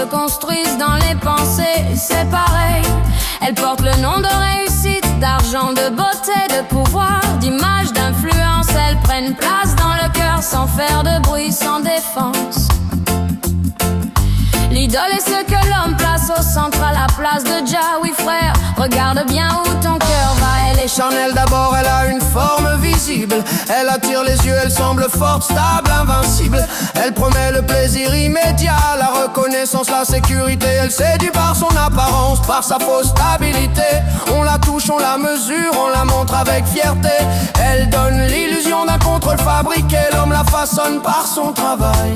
construisent dans les pensées, c'est pareil. Elles portent le nom de réussite, d'argent, de beauté, de pouvoir, d'image, d'influence. Elles prennent place dans le cœur sans faire de bruit, sans défense. L'idole est ce que l'homme place au centre, à la place de Jah. Oui frère, regarde bien où ton cœur va. Elle est Chanel d'abord, elle a une forme visible. Elle attire les yeux, elle semble forte, stable, invincible. Elle promet le plaisir immédiat, la reconnaissance, la sécurité. Elle séduit par son apparence, par sa fausse stabilité. On la touche, on la mesure, on la montre avec fierté. Elle donne l'illusion d'un contrôle fabriqué. L'homme la façonne par son travail,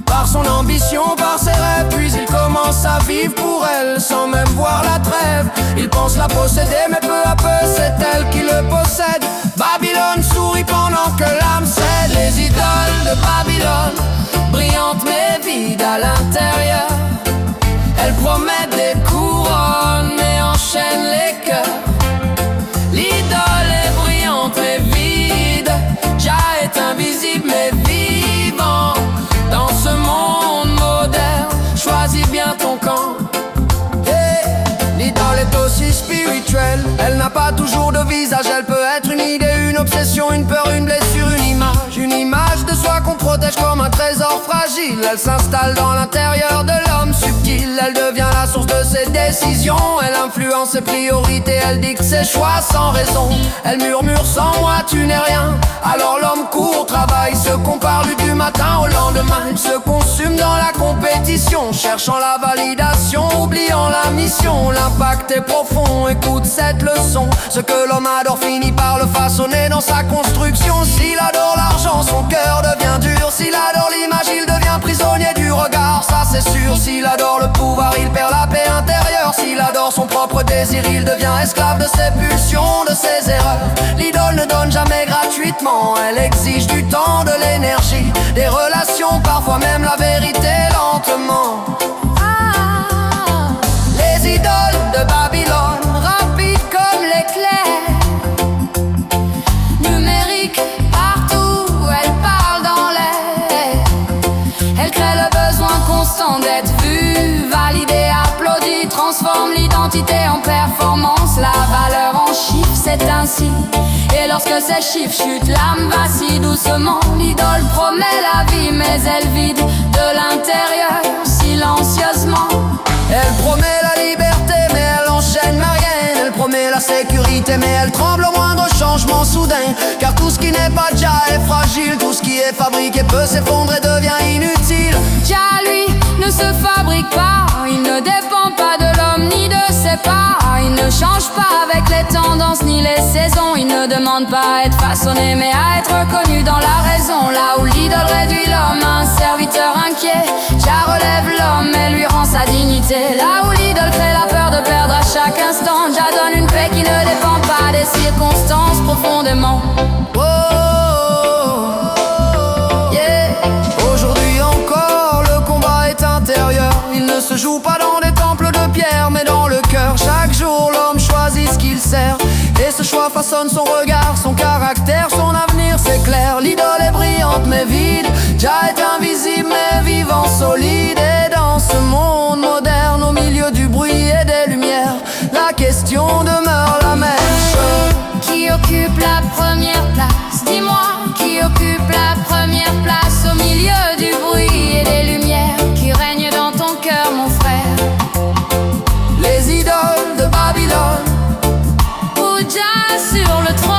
par son ambition, par ses rêves. Puis il commence à vivre pour elle sans même voir la trêve. Il pense la posséder mais peu à peu c'est elle qui le possède. Babylone sourit pendant que l'âme cède. Les idoles de Babylone, brillantes mais vides à l'intérieur. Elles promettent des couronnes mais enchaînent les cœurs. L'idole est brillante mais vide. Jah est invisible mais vivant. Dans ce monde moderne, choisis bien ton camp. L'idole est aussi spirituelle. Elle n'a pas toujours de visage. Elle peut être une idée, une obsession, une peur, une blessure, une image de soi qu'on protège comme un trésor fragile. Elle s'installe dans l'intérieur de l'homme subtil. Elle devient la source de ses décisions. Elle influence ses priorités. Elle dicte ses choix sans raison. Elle murmure sans moi tu n'es rien. Alors l'homme court, travaille, se compare lui du matin au lendemain. Il se consume dans la compétition, cherchant la validation, oubliant la mission. L'impact est profond, écoute cette leçon. Ce que l'homme adore finit par le façonner dans sa construction. S'il adore l'argent, son cœur devient dur. S'il adore l'image, il devient prisonnier du regard, ça c'est sûr. S'il adore le pouvoir, il perd la paix intérieure. S'il adore son propre désir, il devient esclave de ses pulsions, de ses erreurs. L'idole ne donne jamais gratuitement. Elle exige du temps, de l'énergie, des relations, parfois même la vérité lentement. Les idoles de Babylone, rapides comme l'éclair, numériques partout, elles parlent dans l'air. Elles créent le besoin constant d'être vues, validées, applaudies, transforment l'identité en performance, la valeur en chiffres, c'est ainsi. Et lorsque ces chiffres chutent, l'âme vacille doucement. L'idole promet la vie, mais elle vide de l'intérieur, silencieusement. Elle promet la liberté, mais elle enchaîne ma reine. Elle promet la sécurité, mais elle tremble au moindre changement soudain. Car tout ce qui n'est pas Jah est fragile. Tout ce qui est fabriqué peut s'effondrer, devient inutile. Jah, lui, ne se fabrique pas. Il ne dépend pas de l'homme ni de ses pas. Il ne change pas avec les tendances ni les saisons. Il ne demande pas à être façonné mais à être reconnu dans la raison. Là où l'idole réduit l'homme à un serviteur inquiet, Jah relève l'homme et lui rend sa dignité. Là où l'idole crée la peur de perdre à chaque instant, Jah donne une paix qui ne dépend pas des circonstances profondément. Aujourd'hui encore, le combat est intérieur. Il ne se joue pas dans des temples de pierre, mais dans le cœur. Chaque jour, l'homme choisit ce qu'il sert. Et ce choix façonne son regard, son caractère, son avenir, c'est clair. L'idole est brillante mais vide. Jah est invisible mais vivant, solide. Et dans ce monde moderne, au milieu du bruit et des lumières, la question demeure la même. Qui occupe la première place? Dis-moi, qui occupe la première place au milieu du bruit et des lumières qui règnent dans ton cœur, mon frère? Les idoles de Babylone, Ou Jah sur le trône?